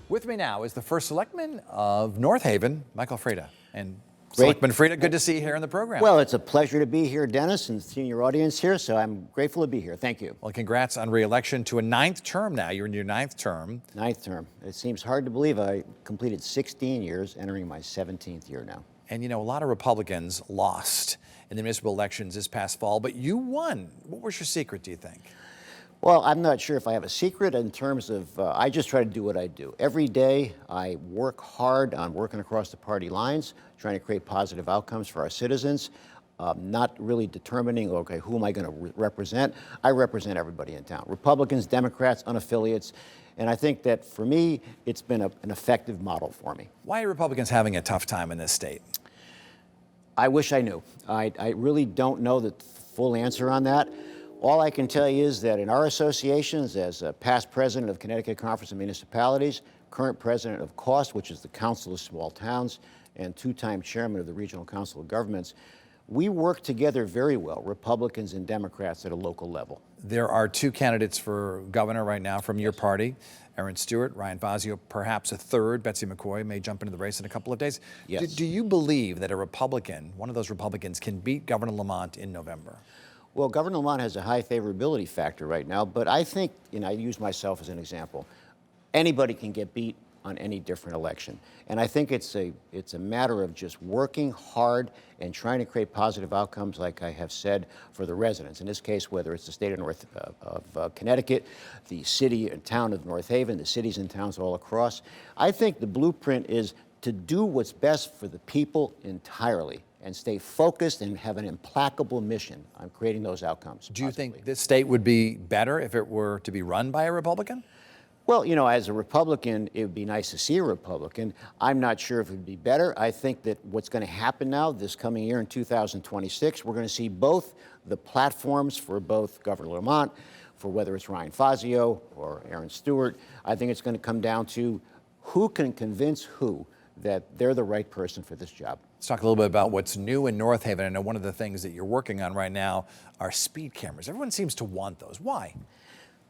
With me now is the first selectman of North Haven, Michael Freda. And Selectman Freda, good to see you here in the program. Well, it's a pleasure to be here, Dennis, and seeing your audience here, so I'm grateful to be here. Thank you. Well, congrats on re-election to a 9th term now. You're in your 9th term. 9th term. It seems hard to believe I completed 16 years, entering my 17th year now. And you know, a lot of Republicans lost in the municipal elections this past fall, but you won. What was your secret, do you think? Well, I'm not sure if I have a secret in terms of, I just try to do what I do. Every day I work hard on working across the party lines, trying to create positive outcomes for our citizens, not really determining, okay, who am I going to represent? I represent everybody in town, Republicans, Democrats, unaffiliates, and I think that for me, it's been an effective model for me. Why are Republicans having a tough time in this state? I wish I knew. I really don't know the full answer on that. All I can tell you is that in our associations, as a past president of Connecticut Conference of Municipalities, current president of COST, which is the Council of Small Towns, and two-time chairman of the Regional Council of Governments, we work together very well, Republicans and Democrats at a local level. There are 2 candidates for governor right now from your party, Aaron Stewart, Ryan Fazio, perhaps a third. Betsy McCoy may jump into the race in a couple of days. Yes. Do you believe that a Republican, one of those Republicans, can beat Governor Lamont in November? Well, Governor Lamont has a high favorability factor right now, but I think, I use myself as an example, anybody can get beat on any different election. And I think it's a matter of just working hard and trying to create positive outcomes, like I have said, for the residents. In this case, whether it's the state of Connecticut, the city and town of North Haven, the cities and towns all across. I think the blueprint is to do what's best for the people entirely, and stay focused and have an implacable mission on creating those outcomes. Do you think this state would be better if it were to be run by a Republican? Well, as a Republican, it would be nice to see a Republican. I'm not sure if it would be better. I think that what's going to happen now, this coming year in 2026, we're going to see both the platforms for both Governor Lamont, for whether it's Ryan Fazio or Aaron Stewart. I think it's going to come down to who can convince who that they're the right person for this job. Let's talk a little bit about what's new in North Haven. I know one of the things that you're working on right now are speed cameras. Everyone seems to want those. Why?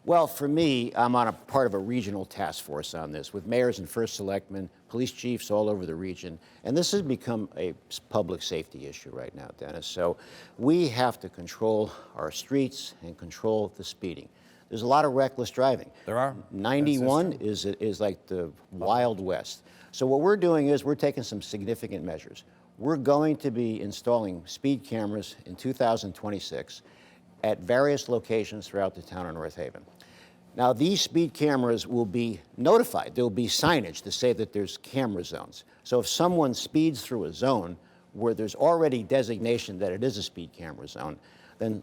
Well, for me, I'm on a part of a regional task force on this with mayors and first selectmen, police chiefs all over the region. And this has become a public safety issue right now, Dennis. So we have to control our streets and control the speeding. There's a lot of reckless driving. There are. 91 is like the Wild West. So what we're doing is we're taking some significant measures. We're going to be installing speed cameras in 2026 at various locations throughout the town of North Haven. Now, these speed cameras will be notified. There will be signage to say that there's camera zones. So if someone speeds through a zone where there's already designation that it is a speed camera zone, then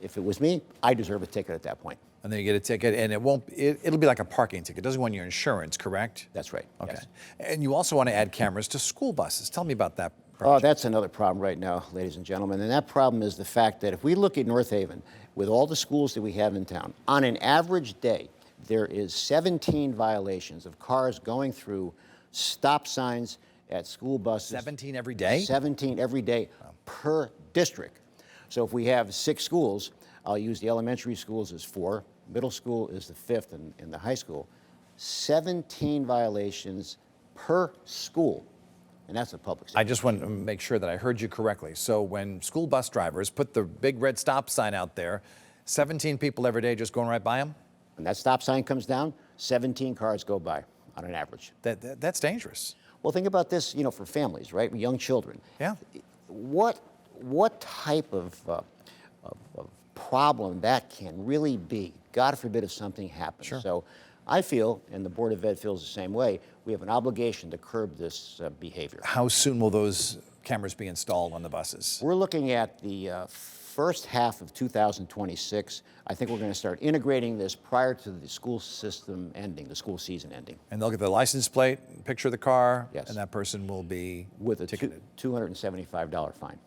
if it was me, I deserve a ticket at that point. And then you get a ticket, and it'll be like a parking ticket. It doesn't go on your insurance, correct? That's right. Okay. Yes. And you also want to add cameras to school buses. Tell me about that project. Oh, that's another problem right now, ladies and gentlemen. And that problem is the fact that if we look at North Haven, with all the schools that we have in town, on an average day, there is 17 violations of cars going through stop signs at school buses. 17 every day? 17 every day per district. So if we have 6 schools, I'll use the elementary schools as 4, middle school is the 5th, and the high school. 17 violations per school, and that's a public safety. I just want to make sure that I heard you correctly. So when school bus drivers put the big red stop sign out there, 17 people every day just going right by them? When that stop sign comes down, 17 cars go by on an average. That's dangerous. Well, think about this, for families, right? Young children. Yeah. What type of problem that can really be, God forbid if something happens. Sure. So I feel, and the Board of Ed feels the same way, we have an obligation to curb this behavior. How soon will those cameras be installed on the buses? We're looking at the first half of 2026. I think we're going to start integrating this prior to the school system ending, the school season ending. And they'll get the license plate, picture of the car, Yes. And that person will be With a ticketed. $275 fine.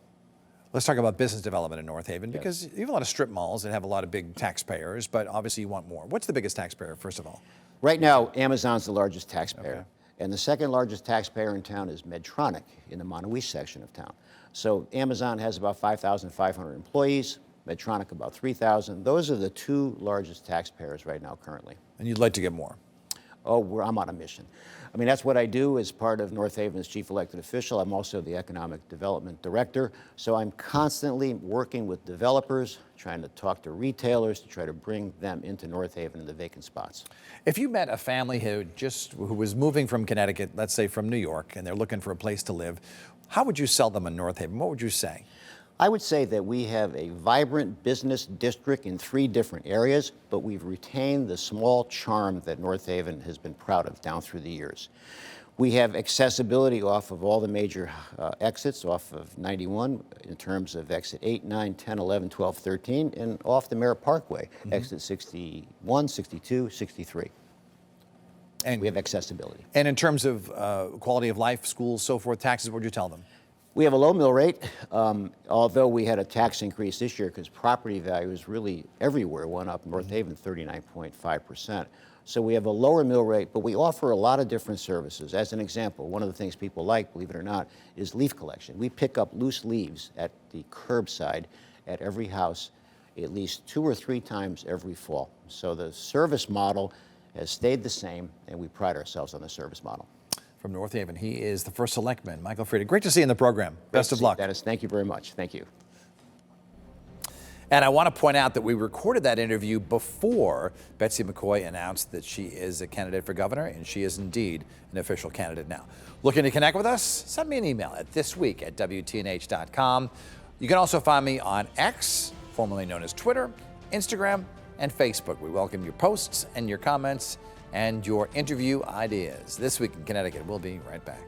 Let's talk about business development in North Haven, Yes. because you have a lot of strip malls that have a lot of big taxpayers, but obviously you want more. What's the biggest taxpayer, first of all? Right now, Amazon's the largest taxpayer. Okay. And the second largest taxpayer in town is Medtronic in the Montewice section of town. So Amazon has about 5,500 employees, Medtronic about 3,000. Those are the 2 largest taxpayers right now currently. And you'd like to get more? I'm on a mission. I mean, that's what I do as part of North Haven's chief elected official. I'm also the economic development director. So I'm constantly working with developers, trying to talk to retailers to try to bring them into North Haven in the vacant spots. If you met a family who was moving from Connecticut, let's say from New York, and they're looking for a place to live, how would you sell them in North Haven? What would you say? I would say that we have a vibrant business district in 3 different areas, but we've retained the small charm that North Haven has been proud of down through the years. We have accessibility off of all the major exits off of 91 in terms of exit 8, 9, 10, 11, 12, 13, and off the Merritt Parkway, exit 61, 62, 63. And we have accessibility. And in terms of quality of life, schools, so forth, taxes, what would you tell them? We have a low mill rate, although we had a tax increase this year because property values really everywhere went up. North Haven, 39.5%. So we have a lower mill rate, but we offer a lot of different services. As an example, one of the things people like, believe it or not, is leaf collection. We pick up loose leaves at the curbside at every house at least 2 or 3 times every fall. So the service model has stayed the same, and we pride ourselves on the service model. From North Haven, he is the first selectman, Michael Frieda. Great to see you in the program. Best of luck. Dennis, thank you very much. Thank you. And I want to point out that we recorded that interview before Betsy McCoy announced that she is a candidate for governor, and she is indeed an official candidate now. Looking to connect with us? Send me an email at thisweek@WTNH.com. You can also find me on X, formerly known as Twitter, Instagram, and Facebook. We welcome your posts and your comments and your interview ideas. This Week in Connecticut. We'll be right back.